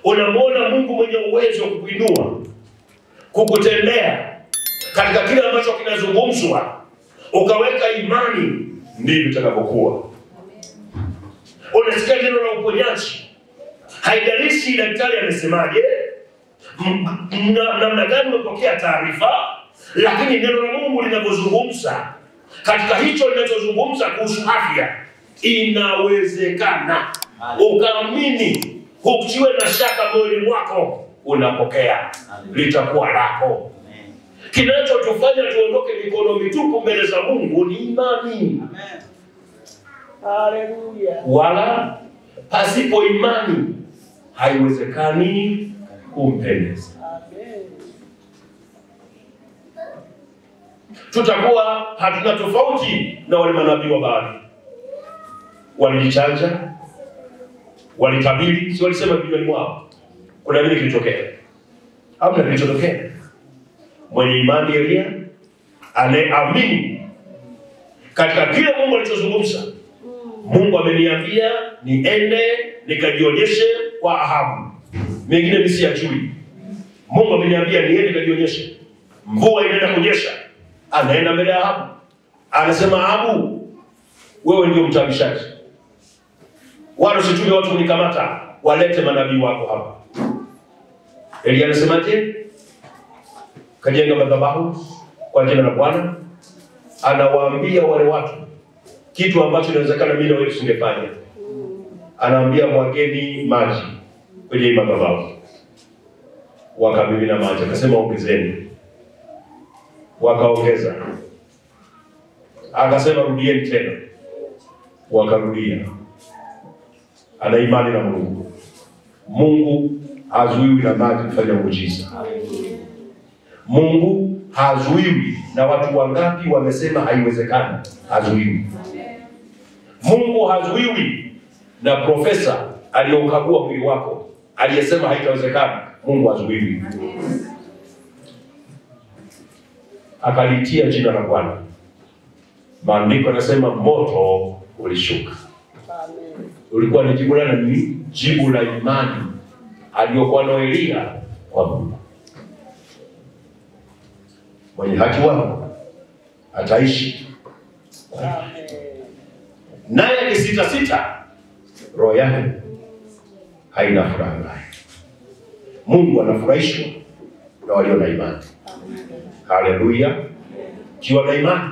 unamwona Mungu mwenye uwezo kukuinua, kukutendea katika kile ambacho kinazungumzwa, ukaweka imani, ndivyo itakavyokuwa. Unasikia neno la uponyaji, haijalishi daktari amesemaje, namna gani umepokea taarifa, lakini neno la Mungu linavyozungumza, katika hicho linachozungumza kuhusu afya, inawezekana. Ukaamini, ukiwe na shaka moyoni mwako, unapokea, litakuwa lako. Kinachotufanya tuondoke mikono mitupu mbele za Mungu ni imani. Haleluya. Wala pasipo imani haiwezekani kumpendeza. Amen. Tutakuwa hatuna tofauti na wale manabii wa Baali. Walijichanja, walitabiri, si walisema vinywa mwao. Kuna nini kilitokea? Hamna kilichotokea. Mwenye imani Elia, anayeamini katika kile Mungu alichozungumza. Mungu ameniambia niende nikajionyeshe kwa Ahabu. Mengine mimi siyajui. Mungu ameniambia niende nikajionyeshe. Mvua inaenda kunyesha. Anaenda mbele ya Ahabu. Anasema, Ahabu, wewe ndio mtabishaji. Wala usitume watu kunikamata, walete manabii wako hapa. Elia anasemaje? Kajenga madhabahu kwa jina la Bwana. Anawaambia wale watu kitu ambacho inawezekana mimi na wewe tusingefanya. Anaambia, mwageni maji kwenye madhabahu. Wakamimina maji, akasema ongezeni. Wakaongeza. Akasema rudieni tena. Wakarudia. Ana imani na Mungu. Mungu hazuiwi na maji kufanya muujiza. Mungu hazuiwi na watu wangapi wamesema haiwezekani. Hazuiwi. Mungu hazuiwi na profesa aliyokagua mwili wako, aliyesema haitawezekana. Mungu hazuiwi. Akalitia jina la Bwana. Maandiko yanasema moto ulishuka. Amen. Ulikuwa ni jibu la nini? Jibu la imani aliyokuwa na Elia kwa Mungu. Mwenye haki wao ataishi. Amen. Naye akisita, roho yake haina furaha naye. Mungu anafurahishwa na walio na imani. Haleluya. Kiwa na imani,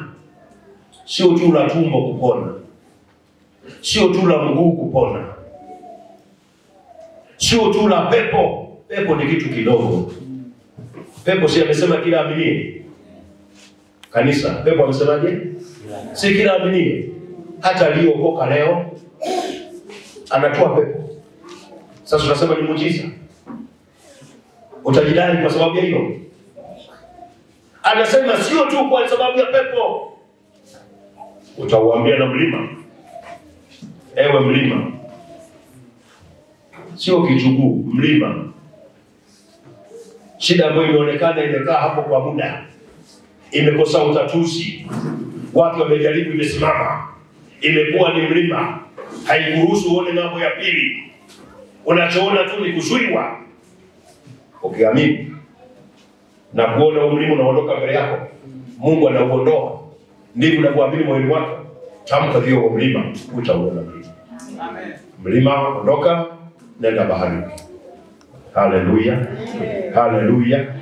sio tu la tumbo kupona, sio tu la mguu kupona, sio tu la pepo. Pepo ni kitu kidogo. Pepo si amesema kila aminie. Kanisa, pepo amesemaje? Si kila aminie. Hata aliyookoka leo anatoa pepo. Sasa tunasema ni muujiza. Utajidai kwa sababu ya hiyo? Anasema sio tu kwa sababu ya pepo. Utauambia na mlima, ewe mlima, sio kichuguu, mlima. Shida ambayo inaonekana imekaa hapo kwa muda, imekosa utatuzi, watu wamejaribu, imesimama, imekuwa ni mlima, haikuruhusu uone mambo ya pili. Unachoona tu ni kuzuiwa. Ukiamini na kuona mlima unaondoka mbele yako, Mungu anauondoa. Ndivyo unavyoamini moyoni mwako. Tamka hiyo mlima, utaona mlima. Amen. Mlima ondoka, nenda bahari. Haleluya. Haleluya.